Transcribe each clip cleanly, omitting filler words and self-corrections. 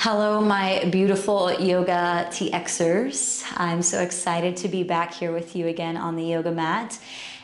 Hello, my beautiful yoga TXers. I'm so excited to be back here with you again on the yoga mat.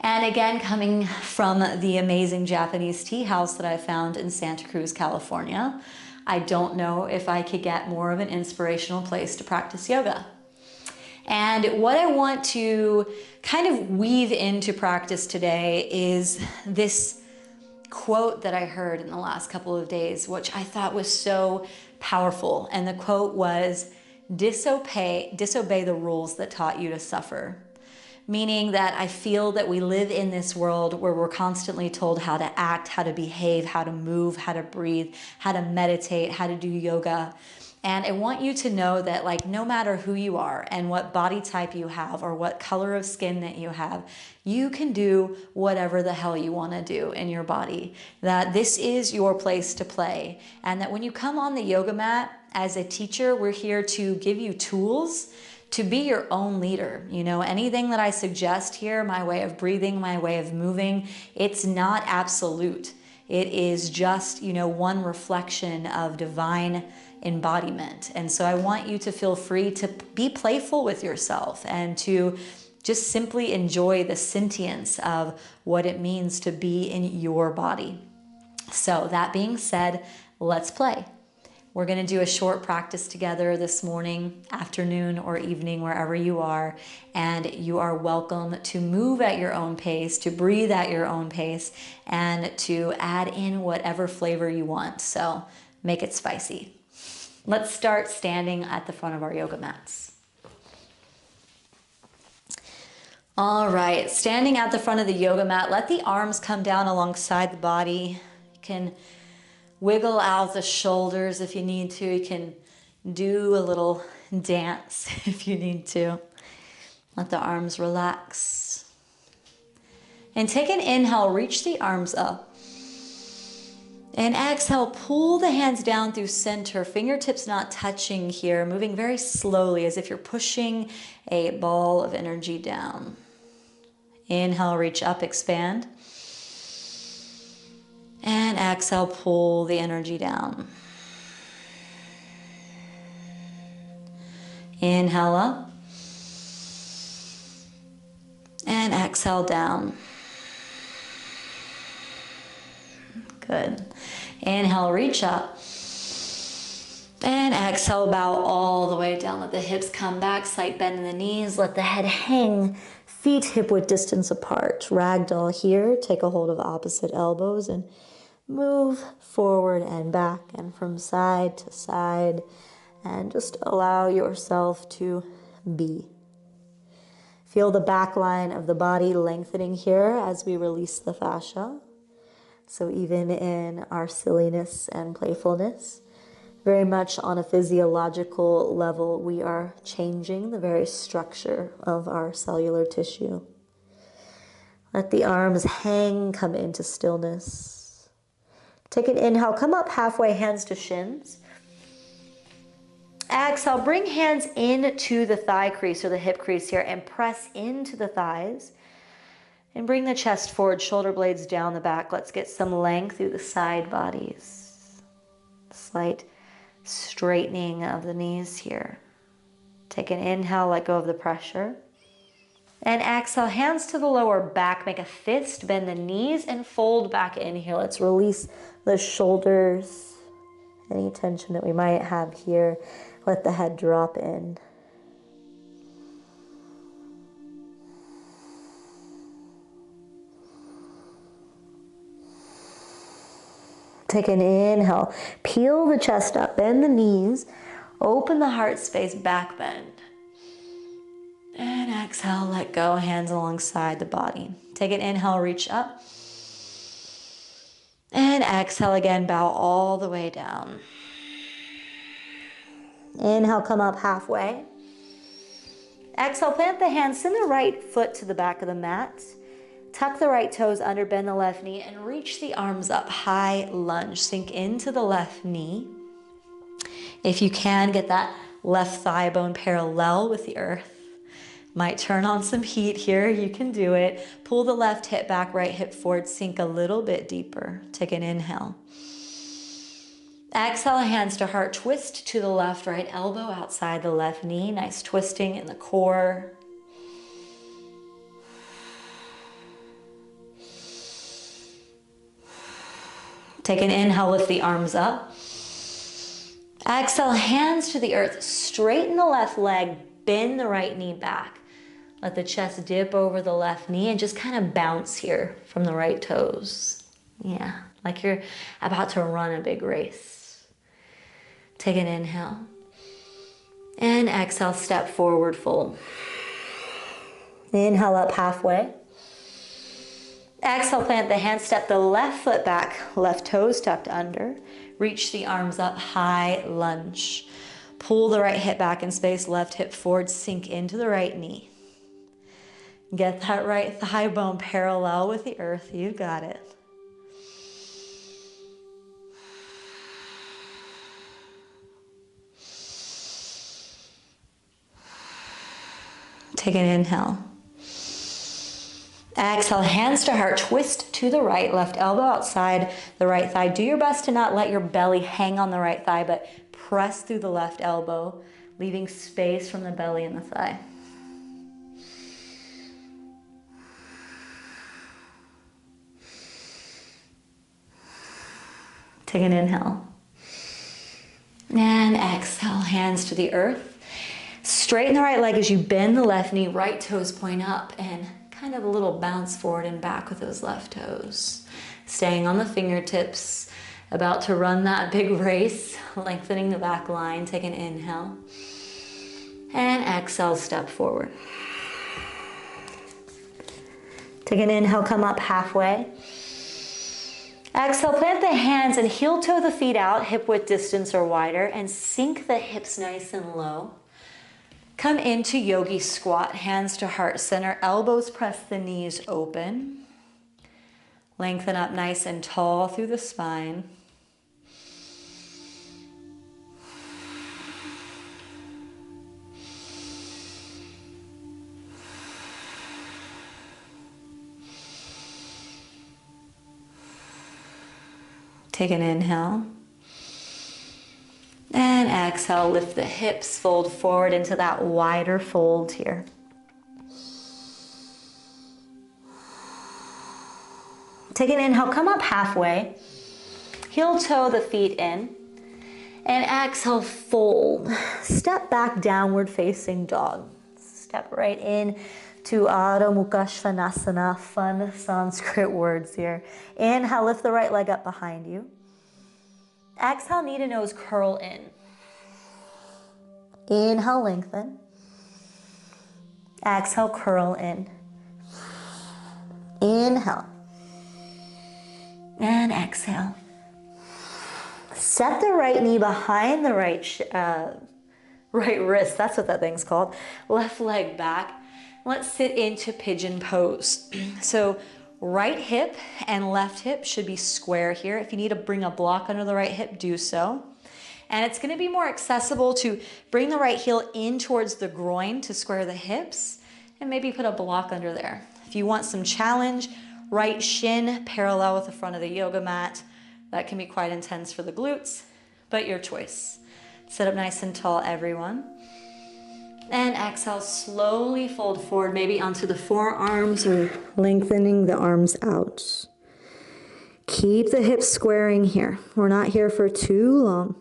And again, coming from the amazing Japanese tea house that I found in Santa Cruz, California. I don't know if I could get more of an inspirational place to practice yoga. And what I want to kind of weave into practice today is this quote that I heard in the last couple of days, which I thought was so powerful. And the quote was, disobey the rules that taught you to suffer. Meaning that I feel that we live in this world where we're constantly told how to act, how to behave, how to move, how to breathe, how to meditate, how to do yoga. And I want you to know that, like, no matter who you are and what body type you have or what color of skin that you have, you can do whatever the hell you want to do in your body. That this is your place to play. And that when you come on the yoga mat as a teacher, we're here to give you tools to be your own leader. You know, anything that I suggest here, my way of breathing, my way of moving, it's not absolute. It is just, you know, one reflection of divine embodiment. And so I want you to feel free to be playful with yourself and to just simply enjoy the sentience of what it means to be in your body. So that being said, let's play. We're going to do a short practice together this morning, afternoon, or evening, wherever you are. And you are welcome to move at your own pace, to breathe at your own pace, and to add in whatever flavor you want. So make it spicy. Let's start standing at the front of our yoga mats. All right, standing at the front of the yoga mat, let the arms come down alongside the body. You can wiggle out the shoulders if you need to. You can do a little dance if you need to. Let the arms relax. And take an inhale, reach the arms up. And exhale, pull the hands down through center, fingertips not touching here, moving very slowly as if you're pushing a ball of energy down. Inhale, reach up, expand. And exhale, pull the energy down. Inhale up. And exhale down. Good. Inhale, reach up. And exhale, bow all the way down. Let the hips come back, slight bend in the knees. Let the head hang, feet hip-width distance apart. Ragdoll here. Take a hold of opposite elbows and move forward and back and from side to side. And just allow yourself to be. Feel the back line of the body lengthening here as we release the fascia. So even in our silliness and playfulness, very much on a physiological level, we are changing the very structure of our cellular tissue. Let the arms hang, come into stillness. Take an inhale, come up halfway, hands to shins. Exhale, bring hands into the thigh crease or the hip crease here and press into the thighs. And bring the chest forward, shoulder blades down the back. Let's get some length through the side bodies. Slight straightening of the knees here. Take an inhale, let go of the pressure. And exhale, hands to the lower back. Make a fist, bend the knees, and fold back in here. Let's release the shoulders. Any tension that we might have here, let the head drop in. Take an inhale, peel the chest up, bend the knees, open the heart space, back bend. And exhale, let go, hands alongside the body. Take an inhale, reach up. And exhale again, bow all the way down. Inhale, come up halfway. Exhale, plant the hands, send the right foot to the back of the mat. Tuck the right toes under, bend the left knee, and reach the arms up, high lunge. Sink into the left knee. If you can, get that left thigh bone parallel with the earth. Might turn on some heat here, you can do it. Pull the left hip back, right hip forward, sink a little bit deeper. Take an inhale. Exhale, hands to heart, twist to the left, right elbow outside the left knee. Nice twisting in the core. Take an inhale, lift the arms up. Exhale, hands to the earth. Straighten the left leg, bend the right knee back. Let the chest dip over the left knee and just kind of bounce here from the right toes. Yeah, like you're about to run a big race. Take an inhale. And exhale, step forward, fold. Inhale up halfway. Exhale, plant the hands, step the left foot back, left toes tucked under. Reach the arms up, high lunge. Pull the right hip back in space, left hip forward, sink into the right knee. Get that right thigh bone parallel with the earth, you got it. Take an inhale. Exhale, hands to heart, twist to the right, left elbow outside the right thigh. Do your best to not let your belly hang on the right thigh, but press through the left elbow, leaving space from the belly and the thigh. Take an inhale. And exhale, hands to the earth. Straighten the right leg as you bend the left knee, right toes point up, and kind of a little bounce forward and back with those left toes. Staying on the fingertips, about to run that big race, lengthening the back line. Take an inhale. And exhale, step forward. Take an inhale, come up halfway. Exhale, plant the hands and heel toe the feet out, hip width distance or wider, and sink the hips nice and low. Come into Yogi squat, hands to heart center, elbows press the knees open. Lengthen up nice and tall through the spine. Take an inhale. And exhale, lift the hips, fold forward into that wider fold here. Take an inhale, come up halfway. Heel toe the feet in. And exhale, fold. Step back, downward facing dog. Step right in to Adho Mukha Svanasana. Fun Sanskrit words here. Inhale, lift the right leg up behind you. Exhale, knee to nose, curl in. Inhale, lengthen. Exhale, curl in. Inhale. And exhale. Set the right knee behind the right wrist. That's what that thing's called. Left leg back. Let's sit into pigeon pose. So right hip and left hip should be square here. If you need to bring a block under the right hip, do so. And it's going to be more accessible to bring the right heel in towards the groin to square the hips and maybe put a block under there. If you want some challenge, right shin parallel with the front of the yoga mat. That can be quite intense for the glutes, but your choice. Sit up nice and tall, everyone. And exhale, slowly fold forward, maybe onto the forearms or lengthening the arms out. Keep the hips squaring here. We're not here for too long.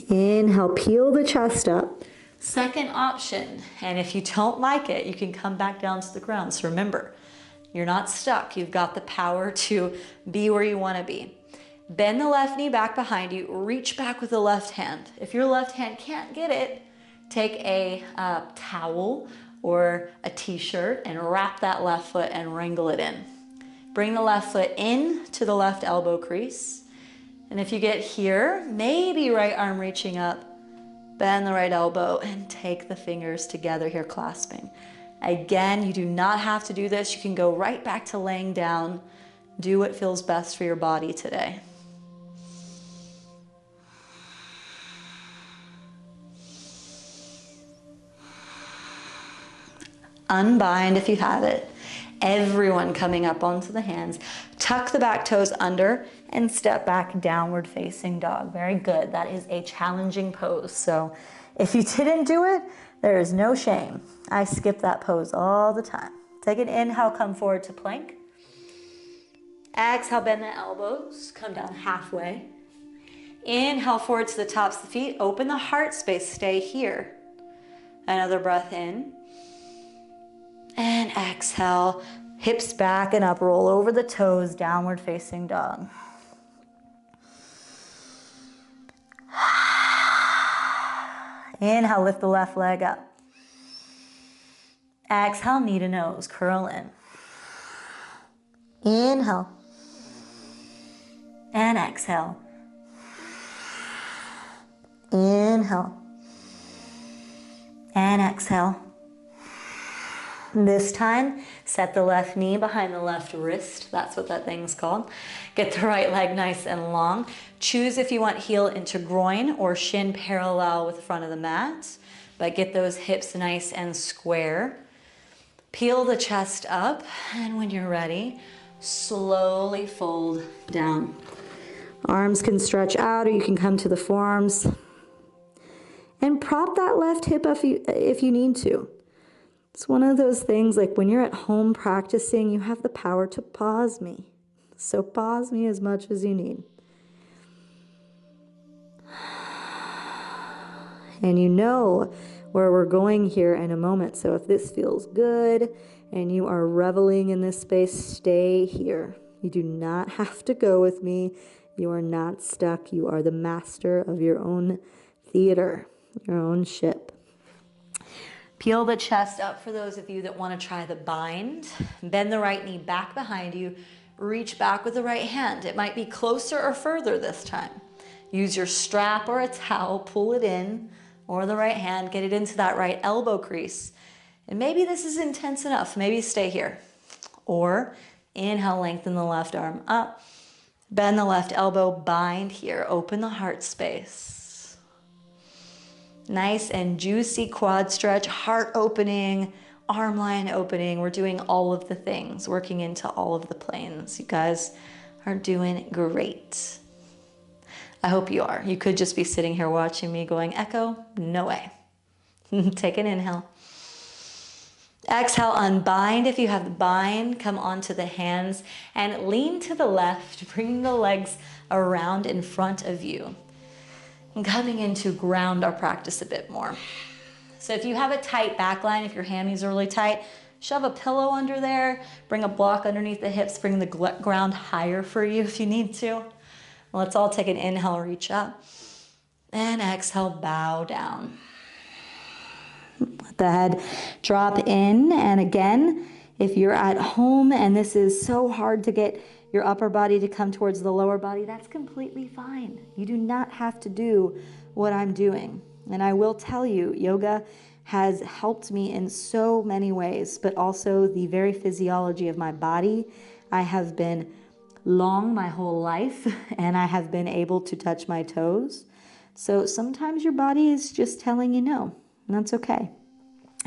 Inhale, peel the chest up. Second option, and if you don't like it, you can come back down to the ground. So remember, you're not stuck. You've got the power to be where you want to be. Bend the left knee back behind you. Reach back with the left hand. If your left hand can't get it, take a towel or a t-shirt and wrap that left foot and wrangle it in. Bring the left foot in to the left elbow crease. And if you get here, maybe right arm reaching up, bend the right elbow and take the fingers together here, clasping. Again, you do not have to do this. You can go right back to laying down. Do what feels best for your body today. Unbind if you have it. Everyone coming up onto the hands. Tuck the back toes under and step back, downward facing dog. Very good. That is a challenging pose. So if you didn't do it, there is no shame. I skip that pose all the time. Take an inhale, come forward to plank. Exhale, bend the elbows, come down halfway. Inhale forward to the tops of the feet, open the heart space, stay here. Another breath in. And exhale, hips back and up, roll over the toes, downward facing dog. Inhale, lift the left leg up. Exhale, knee to nose, curl in. Inhale. And exhale. Inhale. And exhale. This time, set the left knee behind the left wrist. That's what that thing's called. Get the right leg nice and long. Choose if you want heel into groin or shin parallel with the front of the mat, but get those hips nice and square. Peel the chest up, and when you're ready, slowly fold down. Arms can stretch out, or you can come to the forearms. And prop that left hip up if you need to. It's one of those things, like when you're at home practicing, you have the power to pause me. So pause me as much as you need. And you know where we're going here in a moment. So if this feels good and you are reveling in this space, stay here. You do not have to go with me. You are not stuck. You are the master of your own theater, your own ship. Peel the chest up for those of you that want to try the bind. Bend the right knee back behind you. Reach back with the right hand. It might be closer or further this time. Use your strap or a towel, pull it in, or the right hand, get it into that right elbow crease. And maybe this is intense enough. Maybe stay here. Or inhale, lengthen the left arm up. Bend the left elbow, bind here. Open the heart space. Nice and juicy quad stretch, heart opening, arm line opening. We're doing all of the things, working into all of the planes. You guys are doing great. I hope you are. You could just be sitting here watching me going, Echo, no way. Take an inhale. Exhale, unbind if you have the bind. Come onto the hands and lean to the left, bringing the legs around in front of you. And coming in to ground our practice a bit more. So if you have a tight back line, if your hammies are really tight, shove a pillow under there, bring a block underneath the hips, bring the ground higher for you if you need to. Let's all take an inhale, reach up, and exhale, bow down. Let the head drop in, and again, if you're at home and this is so hard to get your upper body to come towards the lower body, that's completely fine. You do not have to do what I'm doing. And I will tell you, yoga has helped me in so many ways, but also the very physiology of my body. I have been long my whole life, and I have been able to touch my toes. So sometimes your body is just telling you no, and that's okay.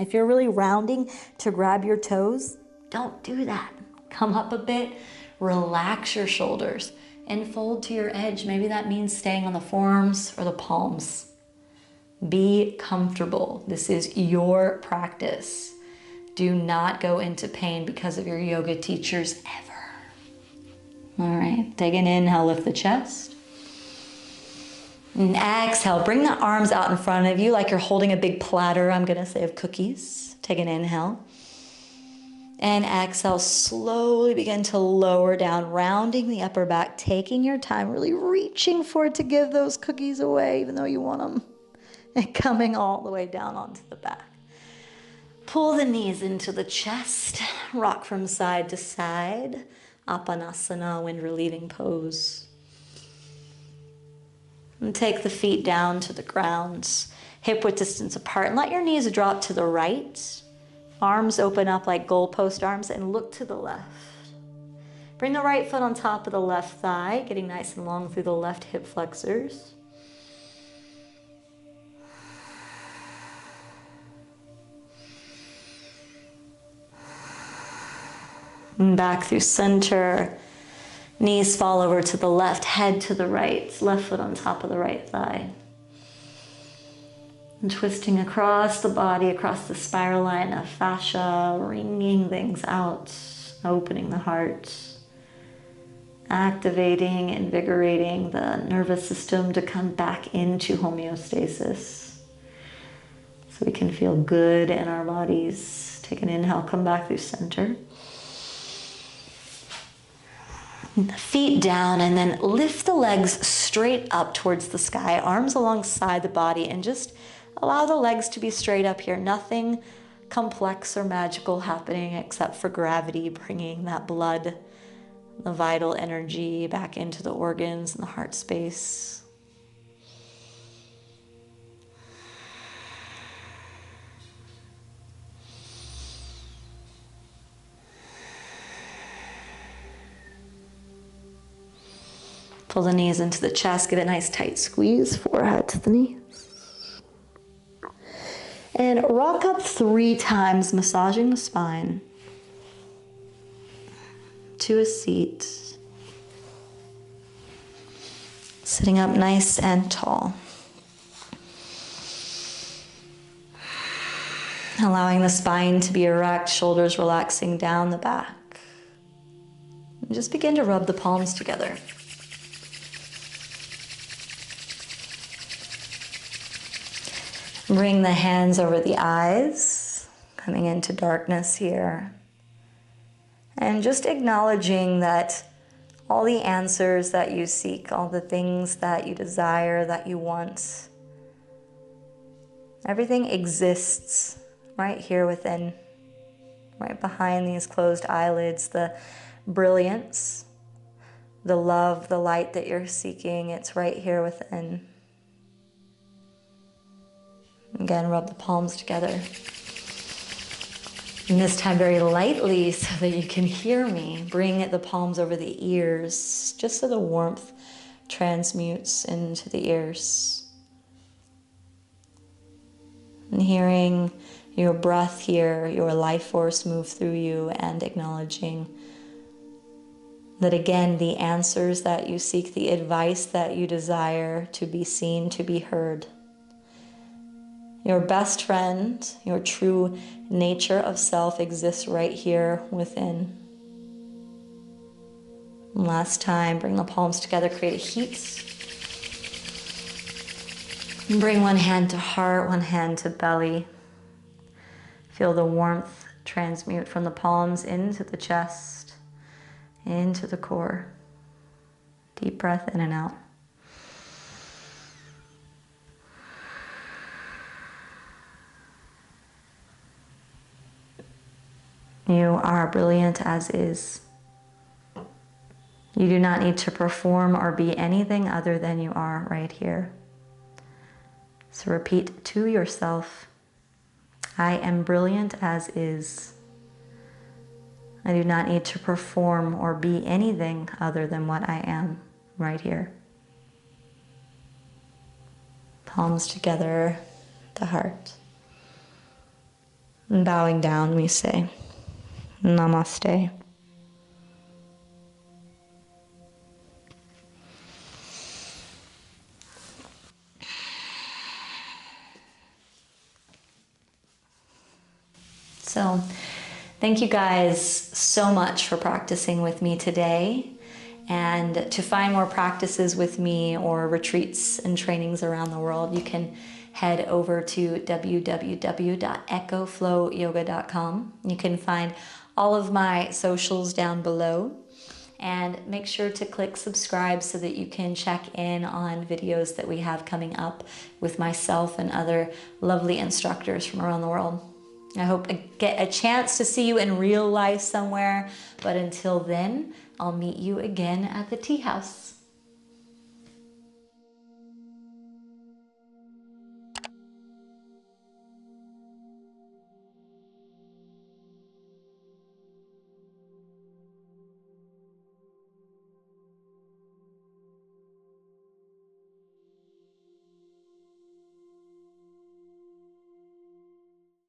If you're really rounding to grab your toes, don't do that. Come up a bit. Relax your shoulders and fold to your edge. Maybe that means staying on the forearms or the palms. Be comfortable. This is your practice. Do not go into pain because of your yoga teachers ever. All right, take an inhale, lift the chest. And exhale, bring the arms out in front of you like you're holding a big platter, I'm gonna say, of cookies. Take an inhale. And exhale, slowly begin to lower down, rounding the upper back, taking your time, really reaching forward to give those cookies away, even though you want them, and coming all the way down onto the back. Pull the knees into the chest, rock from side to side, Appanasana, wind relieving pose. And take the feet down to the ground, hip width distance apart, and let your knees drop to the right. Arms open up like goalpost arms and look to the left. Bring the right foot on top of the left thigh, getting nice and long through the left hip flexors. And back through center. Knees fall over to the left, head to the right, left foot on top of the right thigh. And twisting across the body, across the spiral line of fascia, wringing things out, opening the heart, activating, invigorating the nervous system to come back into homeostasis. So we can feel good in our bodies. Take an inhale, come back through center. The feet down, and then lift the legs straight up towards the sky, arms alongside the body, and just allow the legs to be straight up here. Nothing complex or magical happening except for gravity bringing that blood, the vital energy back into the organs and the heart space. Pull the knees into the chest, get a nice tight squeeze, forehead to the knees. And rock up 3 times, massaging the spine to a seat. Sitting up nice and tall. Allowing the spine to be erect, shoulders relaxing down the back. And just begin to rub the palms together. Bring the hands over the eyes, coming into darkness here. And just acknowledging that all the answers that you seek, all the things that you desire, that you want, everything exists right here within, right behind these closed eyelids. The brilliance, the love, the light that you're seeking, it's right here within. Again, rub the palms together. And this time very lightly so that you can hear me. Bring the palms over the ears, just so the warmth transmutes into the ears. And hearing your breath here, your life force move through you, and acknowledging that again, the answers that you seek, the advice that you desire to be seen, to be heard, your best friend, your true nature of self exists right here within. And last time, bring the palms together, create a heat. And bring one hand to heart, one hand to belly. Feel the warmth transmute from the palms into the chest, into the core. Deep breath in and out. You are brilliant as is. You do not need to perform or be anything other than you are right here. So repeat to yourself, I am brilliant as is. I do not need to perform or be anything other than what I am right here. Palms together, the heart. And bowing down, we say, Namaste. So, thank you guys so much for practicing with me today. And to find more practices with me or retreats and trainings around the world, you can head over to www.echoflowyoga.com. You can find all of my socials down below, and make sure to click subscribe so that you can check in on videos that we have coming up with myself and other lovely instructors from around the world. I hope I get a chance to see you in real life somewhere, but until then, I'll meet you again at the tea house.